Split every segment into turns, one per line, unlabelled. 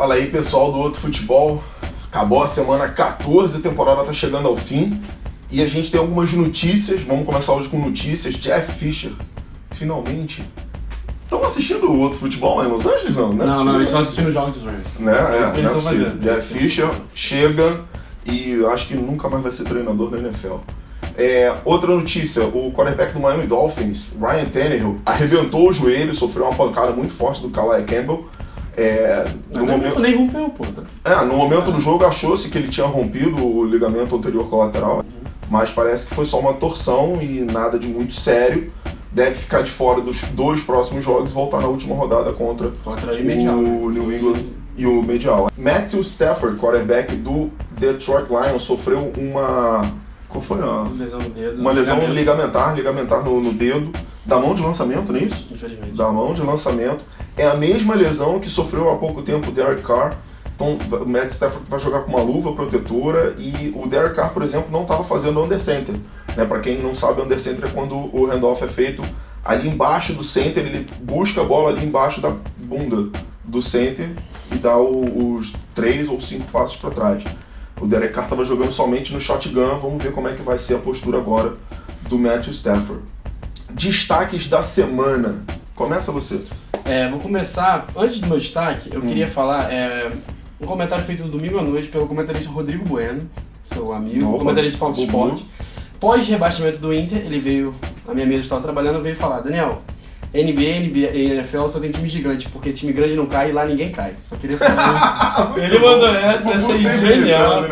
Fala aí, pessoal do Outro Futebol. Acabou a semana 14, a temporada tá chegando ao fim e a gente tem algumas notícias. Vamos começar hoje com notícias. Jeff Fisher, finalmente. Estão assistindo o Outro Futebol lá em Los Angeles, não?
Não, eles estão assistindo os jogos dos Rams.
Não é
que eles estão
possível.
fazendo.
Jeff Fisher chega e acho que nunca mais vai ser treinador da NFL. Outra notícia, o quarterback do Miami Dolphins, Ryan Tannehill, arrebentou o joelho, sofreu uma pancada muito forte do Calais Campbell.
No
momento do jogo achou-se que ele tinha rompido o ligamento anterior colateral, mas parece que foi só uma torção e nada de muito sério. Deve ficar de fora dos 2 próximos jogos e voltar na última rodada contra o New England e o Medial. Matthew Stafford, quarterback do Detroit Lions, sofreu uma... Qual foi a...
lesão no dedo.
Uma lesão ligamentar no dedo, da mão de lançamento, não é isso?
Infelizmente.
Da mão de lançamento. É a mesma lesão que sofreu há pouco tempo o Derek Carr. Então o Matt Stafford vai jogar com uma luva protetora e o Derek Carr, por exemplo, não estava fazendo under center. Né? Para quem não sabe, under center é quando o handoff é feito ali embaixo do center, ele busca a bola ali embaixo da bunda do center e dá os 3 ou 5 passos para trás. O Derek Carr estava jogando somente no shotgun, vamos ver como é que vai ser a postura agora do Matthew Stafford. Destaques da semana. Começa você.
Vou começar, antes do meu destaque, eu queria falar um comentário feito no domingo à noite pelo comentarista Rodrigo Bueno, seu amigo, comentarista de Fox Sport. Pós-rebaixamento do Inter, ele veio, a minha mesa estava trabalhando, veio falar: Daniel, NBA e NFL só tem time gigante, porque time grande não cai e lá ninguém cai. Só queria falar isso. Ele mandou essa, eu achei genial.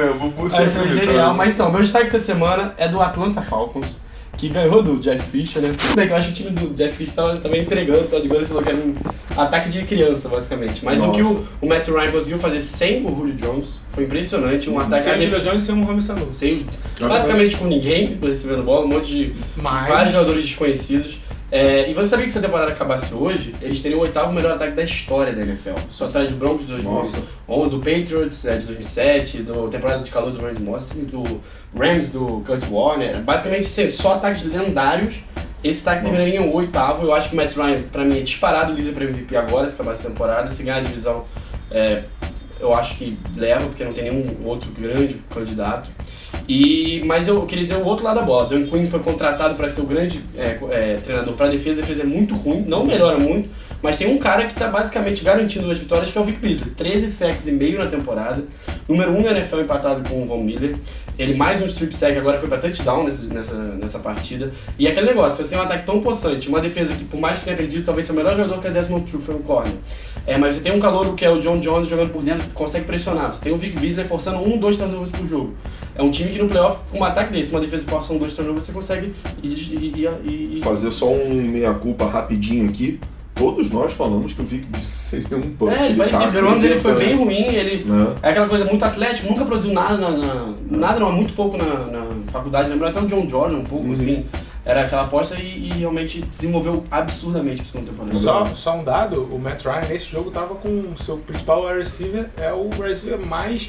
Achei genial, mas então, meu destaque essa semana é do Atlanta Falcons, que ganhou do Jeff Fisher, né? Tudo bem que eu acho que o time do Jeff Fisher tava também entregando, o Todd Gurley falou que era um ataque de criança, basicamente. Mas o que o Matt Ryan conseguiu fazer sem o Julio Jones foi impressionante, um ataque...
Sem o Julio Jones e sem o Mohamed Sanu.
Basicamente com ninguém recebendo bola, um monte de... vários jogadores desconhecidos. E você sabia que se a temporada acabasse hoje, eles teriam o 8º melhor ataque da história da NFL. Só atrás do Broncos de 2011, do Patriots de 2007, do temporada de calor do Randy Moss, do Rams do Kurt Warner. Basicamente, só ataques lendários. Esse ataque terminaria em 8º. Eu acho que o Matt Ryan, pra mim, é disparado líder para MVP agora, se acabar essa temporada. Se ganhar a divisão, eu acho que leva, porque não tem nenhum outro grande candidato. Mas eu queria dizer o outro lado da bola. Dan Quinn foi contratado para ser o grande treinador para a defesa é muito ruim, não melhora muito, mas tem um cara que está basicamente garantindo as vitórias, que é o Vic Beasley. 13 sacks e meio na temporada, número 1 na NFL empatado com o Von Miller. Ele mais um strip sack, agora foi para touchdown nessa partida. E aquele negócio, se você tem um ataque tão possante, uma defesa que por mais que tenha perdido, talvez seja o melhor jogador que é Desmond Trufant no corner. Mas você tem um calouro que é o John Jones jogando por dentro, que consegue pressionar. Você tem o Vic Beasley forçando 2 turnovers por jogo. É um time que no playoff, com um ataque desse, uma defesa que força 2 turnovers, você consegue
fazer só um meia-culpa rapidinho aqui. Todos nós falamos que o Vic Beasley seria um punch.
Parecia que o ano dele foi bem ruim, ele é aquela coisa muito atlético, nunca produziu muito pouco na faculdade, lembrou até o John Jordan um pouco, assim. Era aquela aposta e realmente desenvolveu absurdamente para segunda temporada.
Só um dado, o Matt Ryan nesse jogo tava com o seu principal wide receiver, o receiver mais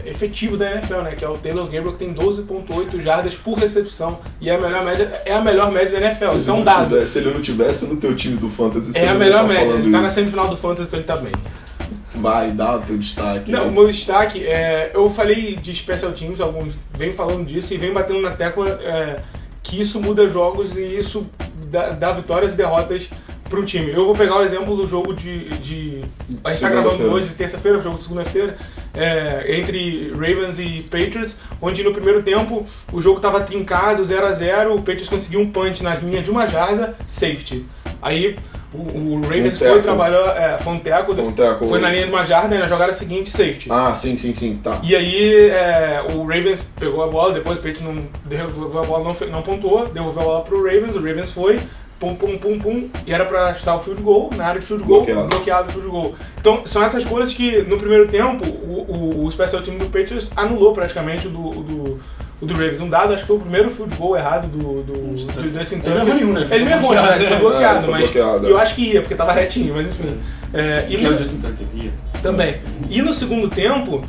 efetivo da NFL, né? Que é o Taylor Gabriel, que tem 12.8 jardas por recepção e a melhor média da NFL. Isso é um dado.
Se ele não tivesse no teu time do Fantasy,
é a melhor média. Ele tá na semifinal do Fantasy, então ele tá bem.
Vai, dá o teu destaque.
Não, o meu destaque eu falei de special teams, venho falando disso e venho batendo na tecla que isso muda jogos e isso dá vitórias e derrotas para um time. Eu vou pegar o exemplo do jogo de a gente está gravando hoje, terça-feira, o jogo de segunda-feira, entre Ravens e Patriots, onde no primeiro tempo o jogo estava trincado, 0-0, o Patriots conseguiu um punch na linha de 1 jarda, safety. Aí o Ravens foi trabalhar, foi um teco, foi na linha de 1 jarda e na jogada seguinte, safety.
Sim, tá.
E aí o Ravens pegou a bola, depois o Patriots não devolveu a bola, não pontuou, devolveu a bola pro Ravens, o Ravens foi, pum, e era pra chutar o field goal, na área de field goal, bloqueado o field goal. Então, são essas coisas que no primeiro tempo o special team do Patriots anulou praticamente o do Ravens. Um dado, acho que foi o primeiro field goal errado desse Tucker.
Ele não errou nenhum, né?
Ele não errou, né? Foi bloqueado,
mas
eu acho que ia, porque tava retinho, mas enfim.
E o Justin Tucker ia.
Também. E no segundo tempo,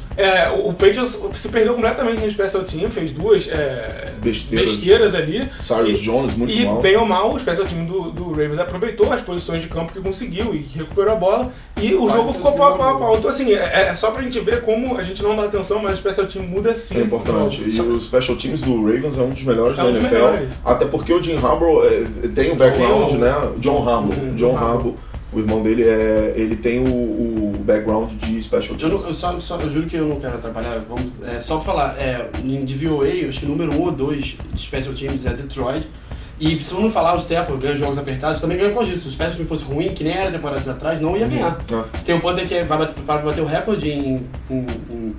o Patriots se perdeu completamente no Special Team, fez duas besteiras ali.
Cyrus Jones, muito mal.
E bem ou mal, o Special Team do Ravens aproveitou as posições de campo que conseguiu e recuperou a bola. E o jogo ficou pau a pau. Então assim, só pra gente ver como a gente não dá atenção, mas o Special Team muda sim.
É importante. E o Special Teams do Ravens é um dos melhores da NFL. Até porque o Jim Harbaugh tem o background, né? John Harbaugh. O irmão dele ele tem o background de Special Teams.
Eu juro que eu não quero atrapalhar. Só pra falar, em DVOA, acho que o número 1 ou 2 de Special Teams é Detroit. E se eu não falar, o Stafford ganha jogos apertados, também ganha com isso. Se o Special Teams fosse ruim, que nem era temporadas atrás, não ia ganhar. Você tem um punter que vai bater o recorde em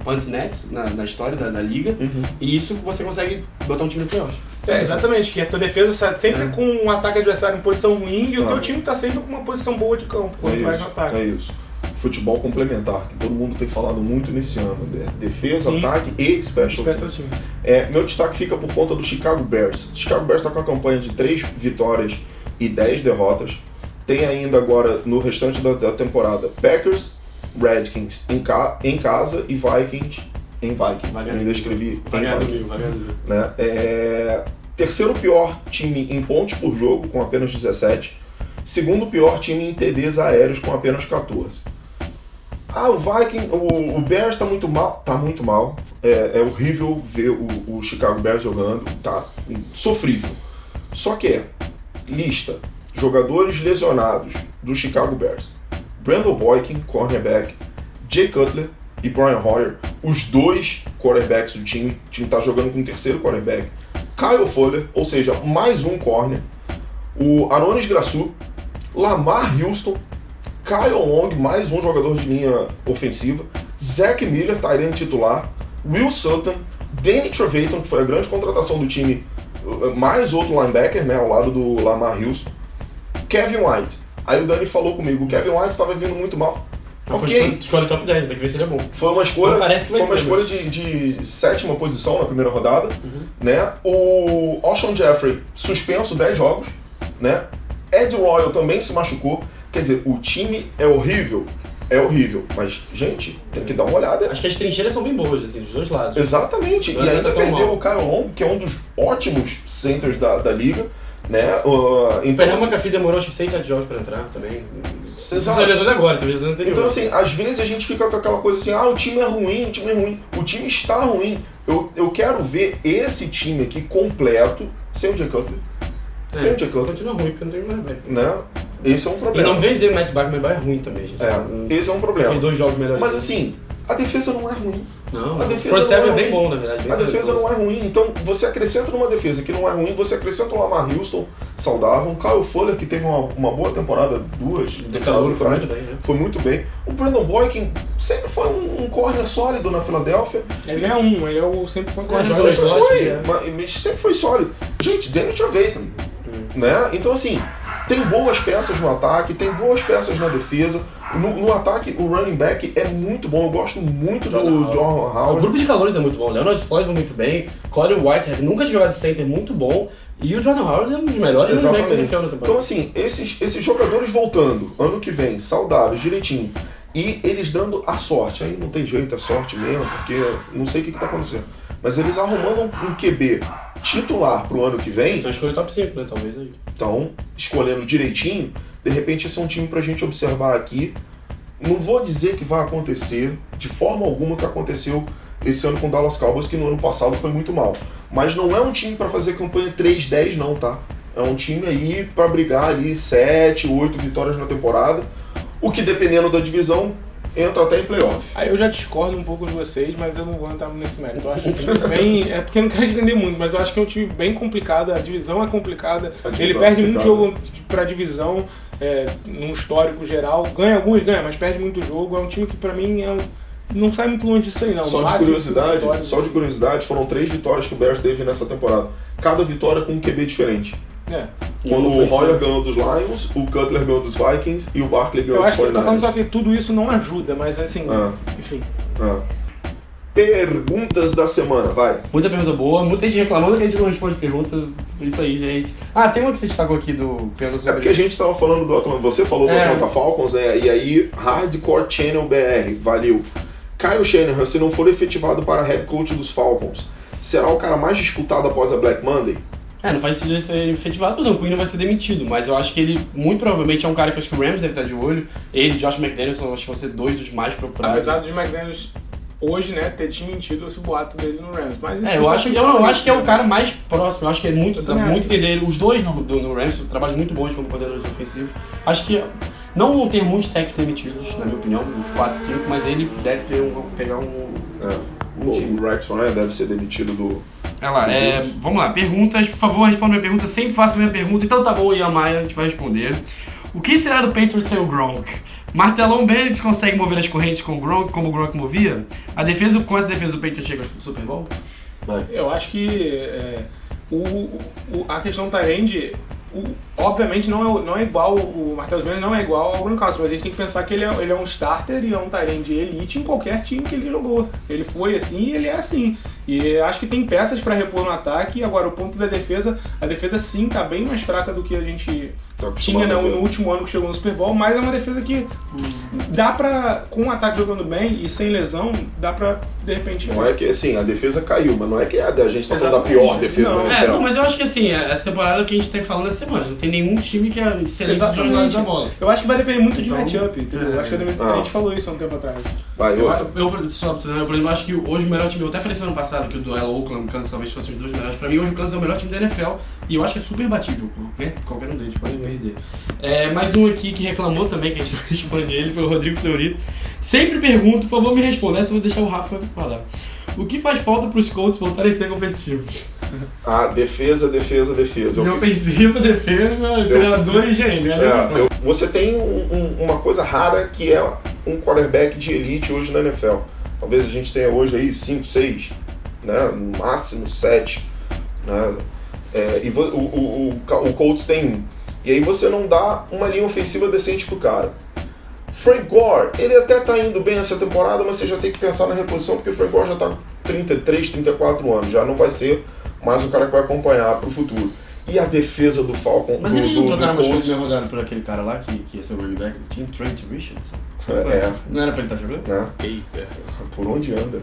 punts nets na história da liga, e isso você consegue botar um time no playoff.
Exatamente, que a tua defesa sai sempre com um ataque adversário em posição ruim e o teu time tá sempre com uma posição boa de campo quando vai no ataque.
É isso. Futebol complementar, que todo mundo tem falado muito nesse ano. Defesa, ataque e special teams. Meu destaque fica por conta do Chicago Bears. O Chicago Bears está com a campanha de 3 vitórias e 10 derrotas. Tem ainda agora, no restante da temporada, Packers, Redskins em casa e Vikings em Vikings. Eu ainda escrevi em Vikings. Né? Terceiro pior time em pontos por jogo, com apenas 17. Segundo pior time em TDs aéreos, com apenas 14. O Bears tá muito mal. Tá muito mal. É horrível ver o Chicago Bears jogando. Tá sofrível. Só que lista. Jogadores lesionados do Chicago Bears. Brandon Boykin, cornerback. Jay Cutler e Brian Hoyer. Os 2 quarterbacks do time. O time tá jogando com o terceiro quarterback. Kyle Fuller, ou seja, mais um corner. O Aronis Grasu. Lamar Houston, Kyle Long, mais um jogador de linha ofensiva, Zach Miller, tight end titular, Will Sutton, Danny Trevathan, que foi a grande contratação do time, mais outro linebacker, né, ao lado do Lamar Houston, Kevin White. Aí o Dani falou comigo, o Kevin White estava vindo muito mal.
Foi escolha top 10, tem que ver se ele é bom.
Foi uma escolha de 7ª posição na primeira rodada, né? O Alshon Jeffrey suspenso 10 jogos, né? Ed Royal também se machucou. Quer dizer, o time é horrível, mas, gente, tem que dar uma olhada.
Acho que as trincheiras são bem boas, assim, dos dois lados.
Exatamente, e ainda perdeu o Kyle Long, que é um dos ótimos centers da liga, né?
Então, o McAfee demorou acho que 6, 7 jogos pra entrar também. São lesões agora, talvez lesões anteriores.
Então, assim, às vezes a gente fica com aquela coisa assim, o time é ruim. O time está ruim. Eu quero ver esse time aqui completo sem o Jay Cutler. Sem o Jay Cutler.
Continua ruim, porque não tem mais back.
Né? Esse é um problema.
E não vem dizer o Matt Barkley é ruim também, gente.
Esse é um problema.
Fez 2 jogos melhores.
Mas assim, a defesa não é ruim.
Não,
a defesa
front seven é bem bom, na verdade.
A defesa não é ruim. Então, você acrescenta numa defesa que não é ruim, você acrescenta o Lamar Houston saudável, um Kyle Fuller que teve uma boa temporada, 2
de calor, foi muito bem, né?
Foi muito bem. O Brandon Boykin sempre foi um corner sólido na Filadélfia.
Ele sempre foi um corner
sólido. Mas sempre foi sólido. Gente, Danny Trevathan, né? Então, assim, tem boas peças no ataque, tem boas peças na defesa. No ataque, o running back é muito bom. Eu gosto muito do John Howard.
O grupo de calores é muito bom. Leonard Floyd vai muito bem. Corey Whitehead nunca tinha jogado de center, muito bom. E o Jordan Howard é um dos melhores running backs da NFL na temporada.
Então, assim, esses jogadores voltando ano que vem, saudáveis, direitinho, e eles dando a sorte. Aí não tem jeito, é sorte mesmo, porque não sei o que está acontecendo. Mas eles arrumando um QB titular pro ano que vem.
São escolha top 5, né? Talvez aí.
Então, escolhendo direitinho, de repente esse é um time pra gente observar aqui. Não vou dizer que vai acontecer de forma alguma que aconteceu esse ano com o Dallas Cowboys, que no ano passado foi muito mal. Mas não é um time pra fazer campanha 3-10 não, tá? É um time aí pra brigar ali 7, 8 vitórias na temporada. O que, dependendo da divisão, entra até em playoff.
Aí eu já discordo um pouco de vocês, mas eu não vou entrar nesse mérito. Eu acho um time bem... É porque eu não quero entender muito, mas eu acho que é um time bem complicado, a divisão é complicada. Ele perde muito jogo pra divisão, num histórico geral. Ganha alguns, mas perde muito jogo. É um time que pra mim não sai muito longe disso aí, não.
Só de curiosidade, foram 3 vitórias que o Bears teve nessa temporada. Cada vitória com um QB diferente. Quando o Hoyer ganhou dos Lions, o Cutler ganhou dos Vikings e o Barkley ganhou dos 49ers.
Eu tô falando só que tudo isso não ajuda, mas assim, enfim.
Perguntas da semana, vai.
Muita pergunta boa, muita gente reclamando que a gente não responde pergunta. Isso aí, gente. Tem uma que você destacou aqui do pergunta sobre...
É porque a gente tava falando do Atlanta, você falou do Atlanta Falcons, né? E aí, Hardcore Channel BR, valeu. Kyle Shanahan, se não for efetivado para head coach dos Falcons, será o cara mais disputado após a Black Monday?
Não faz sentido ele ser efetivado, não. O Quinn não vai ser demitido, mas eu acho que ele, muito provavelmente, é um cara que eu acho que o Rams deve estar de olho. Ele e Josh McDaniels, eu acho que vão ser dois dos mais procurados.
Apesar de McDaniels hoje, né, ter desmentido esse boato dele no Rams. Mas
eu acho que é o cara mais próximo. Eu acho que é muito entender. Os dois no Rams trabalham muito bons como coordenadores ofensivos. Acho que não vão ter muitos técnicos demitidos, na minha opinião, uns 4, 5, mas ele deve pegar
o Rex Ryan deve ser demitido do...
Vamos lá, perguntas, por favor, responda minha pergunta, sempre faça a minha pergunta, então tá bom, Yamaya, a gente vai responder. O que será do Patriots sem o Gronk? Martelão Bennett consegue mover as correntes com o Gronk, como o Gronk movia? Com essa defesa do Patriots chega pro Super Bowl?
Eu acho que a questão do Tyrande, obviamente não é igual, o Martellus Bennett não é igual ao Gronkowski, mas a gente tem que pensar que ele é um starter e é um Tyrande elite em qualquer time que ele jogou. Ele foi assim e ele é assim. E acho que tem peças para repor no ataque. Agora, o ponto da defesa, a defesa sim tá bem mais fraca do que a gente tinha no último ano que chegou no Super Bowl, mas é uma defesa que dá pra, com o ataque jogando bem e sem lesão, dá pra, de repente...
Não é que, assim, a defesa caiu, mas não é que a gente tá falando da pior defesa da NFL.
Mas eu acho que, assim, essa temporada que a gente tá falando essa semana, não tem nenhum time que é excelente nos jogadores da bola.
Eu acho que vai depender muito de matchup, entendeu? Eu acho que a gente falou isso há um tempo atrás.
Eu, por exemplo, acho que hoje o melhor time, eu até falei semana passada que o duelo Oakland, Kansas talvez fossem os dois melhores. Pra mim, hoje o Kansas é o melhor time da NFL e eu acho que é super batível. Qualquer um deles pode perder. Mais um aqui que reclamou também, que a gente não responde ele, foi o Rodrigo Fleury. Sempre pergunto, por favor me responda, essa eu vou deixar o Rafa falar. O que faz falta pros Colts voltarem a ser competitivos?
Defesa.
De ofensiva, defesa, treinador e GM, né?
Você tem uma coisa rara que é um quarterback de elite hoje na NFL. Talvez a gente tenha hoje aí 5, 6, né? No máximo 7. Né? E o Colts tem 1. E aí você não dá uma linha ofensiva decente pro cara. Frank Gore, ele até tá indo bem essa temporada, mas você já tem que pensar na reposição, porque o Frank Gore já tá com 33, 34 anos, já não vai ser mais o cara que vai acompanhar pro futuro. E a defesa do Falcon,
mas eles não trocaram mais coisas rodando por aquele cara lá, que ia ser o running back do time, Trent Richardson? Não era pra ele estar jogando?
Né?
Eita.
Por onde anda?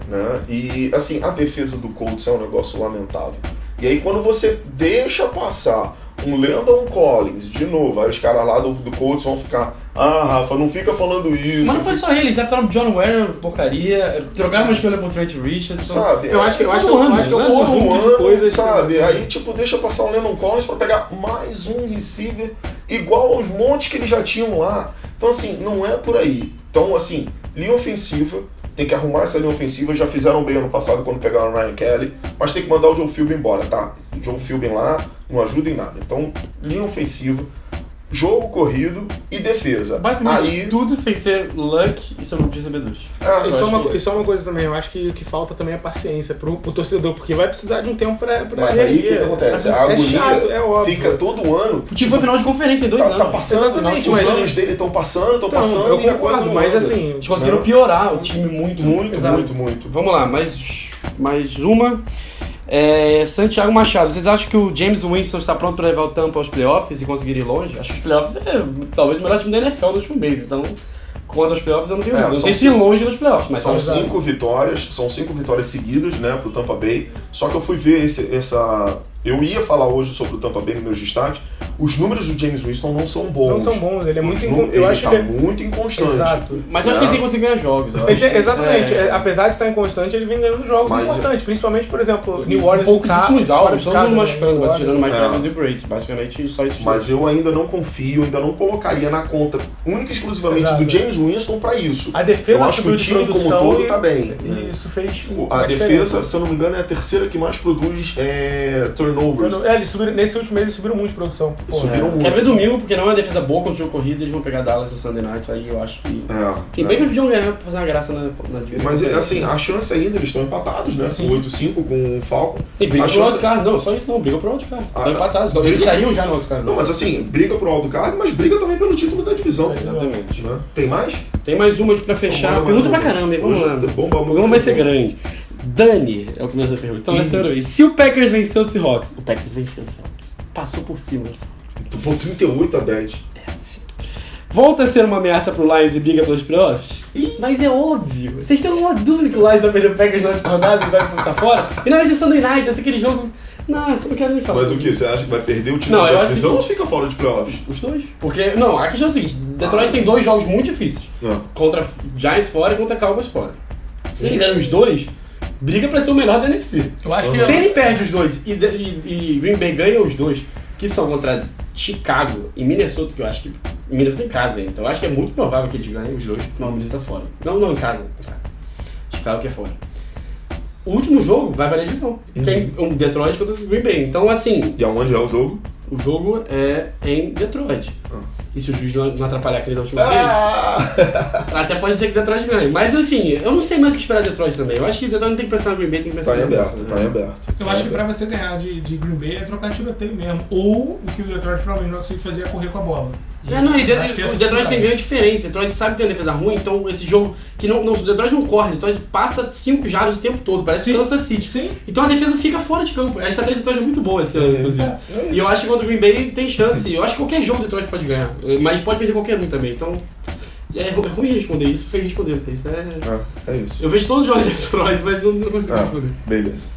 Né? E, assim, a defesa do Colts é um negócio lamentável. E aí quando você deixa passar um Landon Collins, de novo, aí os caras lá do Colts vão ficar, Rafa, não fica falando isso.
Mas não foi só eles, deve estar no John Warren, porcaria, trocaram uma escolha pro Trent Richardson.
Sabe?
Eu acho que
todo ano, sabe? Aí, tipo, deixa passar um Landon Collins pra pegar mais um receiver igual aos montes que eles já tinham lá. Então, assim, não é por aí. Então, assim, linha ofensiva, tem que arrumar essa linha ofensiva, já fizeram bem ano passado quando pegaram o Ryan Kelly, mas tem que mandar o Joe Philbin embora, tá? O Joe Philbin lá não ajuda em nada. Então, linha ofensiva, jogo corrido e defesa.
Basicamente tudo sem ser luck e seu grupo de recebedores.
E só uma coisa também, eu acho que o que falta também é paciência pro torcedor, porque vai precisar de um tempo pra
mas aí o que acontece? A agonia fica todo ano.
O time foi final de conferência em 2 anos.
Tá passando, exatamente, os anos dele estão passando e a coisa não
mas
anda.
assim,
eles conseguiram piorar o time muito. Vamos lá, mais uma. Santiago Machado, vocês acham que o James Winston está pronto para levar o Tampa aos playoffs e conseguir ir longe? Acho que os playoffs é talvez o melhor time da NFL no último mês, então quanto aos playoffs eu não tenho dúvida. Não sei se longe nos playoffs, mas
são 5 vitórias, seguidas, né, pro Tampa Bay. Só que eu fui ver eu ia falar hoje sobre o Tampa Bay nos meus destaques. Os números do James Winston não são bons.
Não são bons, ele é muito
muito inconstante.
Exato.
Mas eu acho que ele tem que conseguir ganhar jogos.
Exatamente. Apesar de estar inconstante, ele vem ganhando jogos importantes. Principalmente, por exemplo, New Orleans.
Pouquíssimos alvos, todos machucando, mas tirando Mike Evans e Brady. Basicamente, só isso.
Mas eu ainda não confio, ainda não colocaria na conta única e exclusivamente do James Winston pra isso.
A defesa,
eu acho que o time como todo tá bem.
E isso fez
a defesa, se eu não me engano, é a terceira que mais produz turnovers turnovers.
Eles subiram, nesse último mês eles subiram muito de produção.
Subiram muito.
Quero ver domingo, porque não é uma defesa boa contra o jogo corrido, eles vão pegar Dallas no Sunday Night, aí eu acho que... Tem bem que eles podiam ganhar pra fazer uma graça na
Mas, assim, a chance ainda, eles estão empatados, né? 8-5 com o Falcon.
E briga pro wildcard, não, só isso não, briga pro wildcard. Estão empatados, eles estariam já no wildcard.
Não, mas assim, briga pro wildcard, mas briga também pelo título da divisão.
Exatamente.
Né? Tem mais?
Tem mais uma aqui pra fechar. Pergunta pra caramba, hein? Vamos lá. O programa vai ser grande. Dani é o que começa a pergunta. Então vai ser outra vez. Se o Packers venceu o Seahawks, o Packers venceu o Seahawks. Passou por cima do Seahawks.
38-10.
Volta a ser uma ameaça pro Lions e briga pelos playoffs? Mas é óbvio. Vocês têm alguma dúvida que o Lions vai perder o Packers na última rodada e vai ficar fora? E não vai ser Sunday Night, vai ser aquele jogo... Nossa, eu não quero nem falar.
Mas o que? Você acha que vai perder o título da divisão ou fica fora de playoffs?
Os dois. Porque, não, a questão é o seguinte, Detroit tem 2 jogos muito difíceis. Contra Giants fora e contra Cowboys fora. Se ele ganha os 2, briga pra ser o melhor da NFC.
Eu acho que
se ele perde os 2 e Green Bay ganha os 2, que são contra Chicago e Minnesota, que eu acho que Minnesota em casa, então eu acho que é muito provável que eles ganhem os 2, porque o Minnesota tá fora. Não, em casa. Chicago que é fora. O último jogo vai valer a divisão. Tem um Detroit contra o Green Bay. Então, assim...
E aonde é o jogo?
O jogo é em Detroit. E se o juiz não atrapalhar aquele da última vez, até pode ser que Detroit ganhe. Mas, enfim, eu não sei mais o que esperar de Detroit também. Eu acho que Detroit não tem que pensar no Green Bay, tem que pensar
no aberto, tá em aberto.
Eu acho que pra você ganhar de Green Bay é trocar tiroteio mesmo. Ou o que o Detroit provavelmente não vai conseguir fazer é correr com a bola.
O Detroit tem ganho diferente. O Detroit sabe que tem uma defesa ruim, então esse jogo que o Detroit não corre, o Detroit passa 5 jardas o tempo todo, parece Kansas City.
Sim.
Então a defesa fica fora de campo. A estratégia do Detroit é muito boa esse ano, inclusive. E eu acho que contra o Green Bay tem chance. Eu acho que qualquer jogo o Detroit pode ganhar, mas pode perder qualquer um também. Então é ruim responder isso, você responder. Isso
é isso.
Eu vejo todos os jogos de Detroit, mas não consigo responder.
Beleza.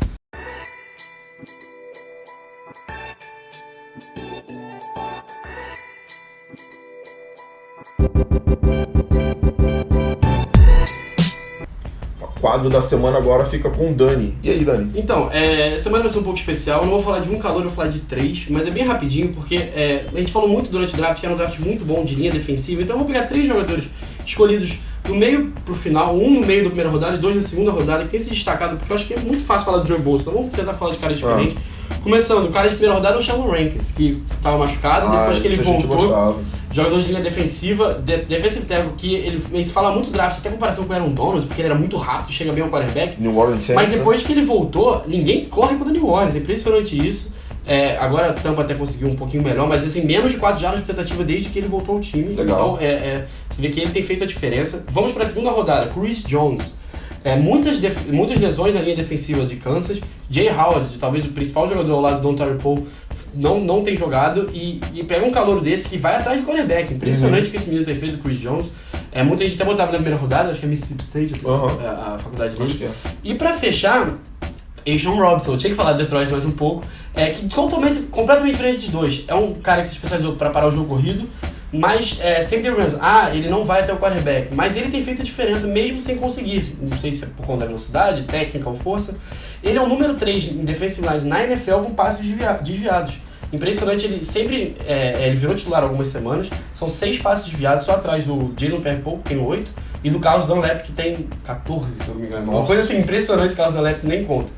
O quadro da semana agora fica com o Dani. E aí, Dani?
Então, a semana vai ser um pouco especial. Eu não vou falar de um calor, eu vou falar de 3, mas é bem rapidinho, porque a gente falou muito durante o draft que era um draft muito bom de linha defensiva. Então eu vou pegar 3 jogadores escolhidos do meio pro final, um no meio da primeira rodada e 2 na segunda rodada, que tem se destacado, porque eu acho que é muito fácil falar do Joey Bosa. Então vamos tentar falar de caras diferentes. Começando, o cara de primeira rodada é o Sheldon Rankins, que estava machucado, depois que ele voltou. Jogador de linha defensiva, defensive tackle, que ele se fala muito draft, até comparação com o Aaron Donald, porque ele era muito rápido, chega bem ao quarterback.
New Orleans Saints,
mas depois que ele voltou, ninguém corre contra o New Orleans, é impressionante isso. Agora a Tampa até conseguiu um pouquinho melhor, mas assim, menos de 4 jardas de tentativa desde que ele voltou ao time.
Legal.
Então, você vê que ele tem feito a diferença. Vamos para a segunda rodada, Chris Jones. Muitas lesões na linha defensiva de Kansas. Jay Howard, talvez o principal jogador ao lado do Ontario Poe, não tem jogado e pega um calouro desse que vai atrás do quarterback. Impressionante que esse menino tem feito, o Chris Jones. Muita gente até botava na primeira rodada, acho que é Mississippi State, a faculdade dele. E pra fechar, A'Shawn Robinson, eu tinha que falar de Detroit mais um pouco, que completamente diferente desses dois. É um cara que se especializou para parar o jogo corrido, mas sempre tem problemas. Ele não vai até o quarterback, mas ele tem feito a diferença mesmo sem conseguir. Não sei se é por conta da velocidade, técnica ou força. Ele é o número 3 em defensive lines na NFL com passes desviados. Impressionante, ele sempre ele virou titular algumas semanas, são 6 passes desviados só atrás do Jason Pierre-Paul, que tem 8, e do Carlos Dunlap, que tem 14, se eu não me engano. Uma coisa assim impressionante, o Carlos Dunlap nem conta.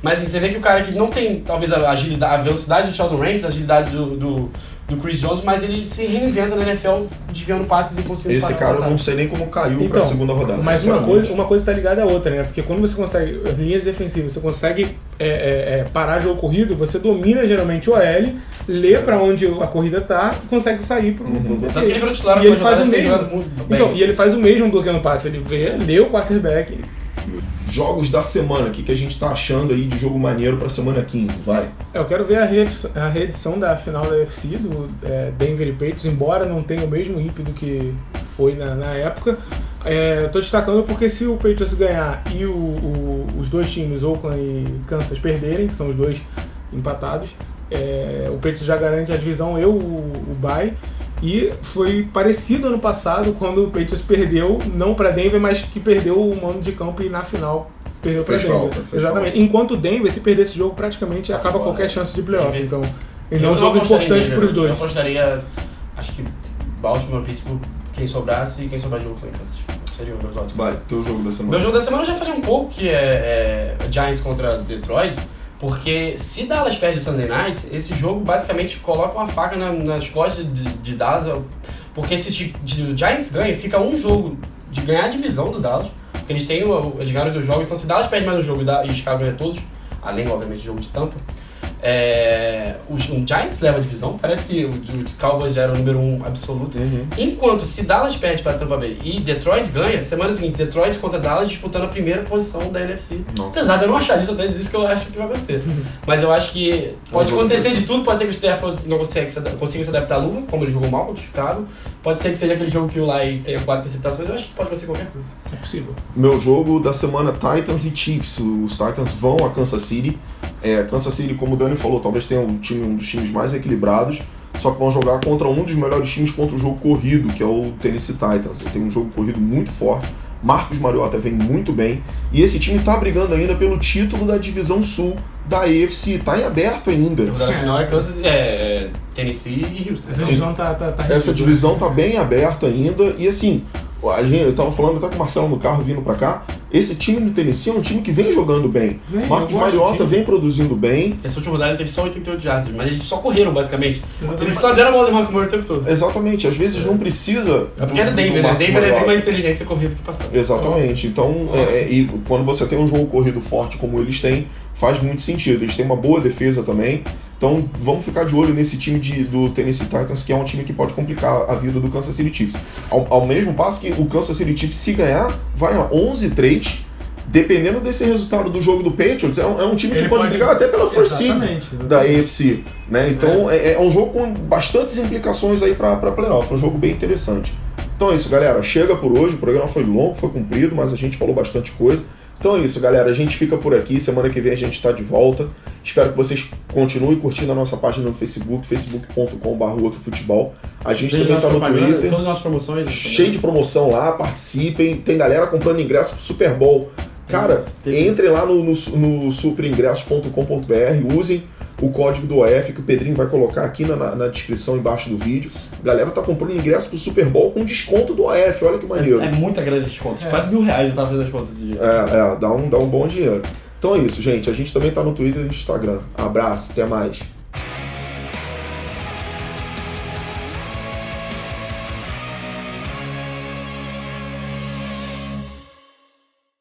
Mas assim, você vê que o cara que não tem talvez a agilidade, a velocidade do Sheldon Rankins, a agilidade do Chris Jones, mas ele se reinventa na NFL desviando passes e conseguindo
esse cara eu não sei nem como caiu pra segunda rodada.
Mas uma coisa tá ligada à outra, né? Porque quando você consegue, as linhas defensivas, você consegue parar jogo corrido, você domina geralmente o OL, lê pra onde a corrida tá e consegue sair pro
Tanto que ele virou titular,
e ele faz o mesmo. Então, e ele faz o mesmo bloqueando passe, ele lê o quarterback.
Jogos da semana, o que a gente tá achando aí de jogo maneiro pra semana 15, vai?
Eu quero ver a reedição da final da UFC, do Denver e Patriots, embora não tenha o mesmo ímpeto que foi na época. Eu tô destacando porque se o Patriots ganhar e os dois times, Oakland e Kansas, perderem, que são os dois empatados, o Patriots já garante a divisão, o bye. E foi parecido ano passado, quando o Patriots perdeu, não para Denver, mas que perdeu o mando de campo e na final perdeu para Denver. Exatamente. Enquanto o Denver, se perder esse jogo, praticamente acaba qualquer chance de playoff. Então, é um jogo importante para os dois.
Eu apostaria, acho que Baltimore, Pittsburgh, quem sobrasse e quem sobrar de Oakland. Seria o meu voto.
Vai, teu jogo da semana.
Meu jogo da semana eu já falei um pouco, que é Giants contra Detroit. Porque se Dallas perde o Sunday Night, esse jogo basicamente coloca uma faca nas costas de Dallas, porque se o Giants ganha, fica um jogo de ganhar a divisão do Dallas, porque eles ganham os 2 jogos, então se Dallas perde mais um jogo e Chicago ganha todos, além obviamente do jogo de Tampa, o Giants leva a divisão, parece que os Cowboys já eram o número 1 absoluto. Enquanto se Dallas perde para Tampa Bay e Detroit ganha, semana seguinte, Detroit contra Dallas disputando a primeira posição da NFC. Apesar de eu não achar isso, até dizer isso que eu acho que vai acontecer. Mas eu acho que pode acontecer de tudo, pode ser que o Stafford não consiga se adaptar à luva, como ele jogou mal contra o Chicago, pode ser que seja aquele jogo que o Lai tenha 4 interceptações, eu acho que pode acontecer qualquer coisa.
É possível.
Meu jogo da semana, Titans e Chiefs. Os Titans vão a Kansas City. Kansas City, como o Dani falou, talvez tenha um dos times mais equilibrados, só que vão jogar contra um dos melhores times contra o jogo corrido, que é o Tennessee Titans. Ele tem um jogo corrido muito forte, Marcus Mariota vem muito bem, e esse time tá brigando ainda pelo título da divisão sul da AFC, tá em aberto ainda.
O final é Kansas, Tennessee e Houston.
Essa
divisão tá bem aberta ainda, e assim, eu tava falando até com o Marcelo no carro vindo pra cá, esse time do Tennessee é um time que vem jogando bem. Marcus Mariota vem produzindo bem.
Essa última rodada ele teve só 88 jardas, mas eles só correram basicamente. Eles só deram a bola de Marcus Mariota o tempo todo.
Exatamente, às vezes não precisa.
É porque era Denver, né? Denver é bem mais inteligente ser corrido que passar.
Exatamente, então, e quando você tem um jogo corrido forte como eles têm, faz muito sentido. Eles têm uma boa defesa também. Então vamos ficar de olho nesse time do Tennessee Titans, que é um time que pode complicar a vida do Kansas City Chiefs. Ao mesmo passo que o Kansas City Chiefs, se ganhar, vai a 11-3. Dependendo desse resultado do jogo do Patriots, é um time que pode brigar até pela first seed da AFC. Né? Então é um jogo com bastantes implicações aí para playoff. É um jogo bem interessante. Então é isso, galera. Chega por hoje. O programa foi longo, foi comprido, mas a gente falou bastante coisa. Então é isso, galera. A gente fica por aqui. Semana que vem a gente está de volta. Espero que vocês continuem curtindo a nossa página no Facebook, facebook.com/outrofutebol. A gente também está no Twitter.
Todas as nossas promoções.
Cheio de promoção lá, participem. Tem galera comprando ingresso pro Super Bowl. Cara, entrem lá no superingressos.com.br, usem o código do OF que o Pedrinho vai colocar aqui na descrição embaixo do vídeo. A galera tá comprando ingresso pro Super Bowl com desconto do OF, olha que maneiro.
É muita grande desconto, quase R$1.000 eu tava fazendo as contas de dia.
Dá um bom dinheiro. Então é isso, gente. A gente também tá no Twitter e no Instagram. Abraço, até mais.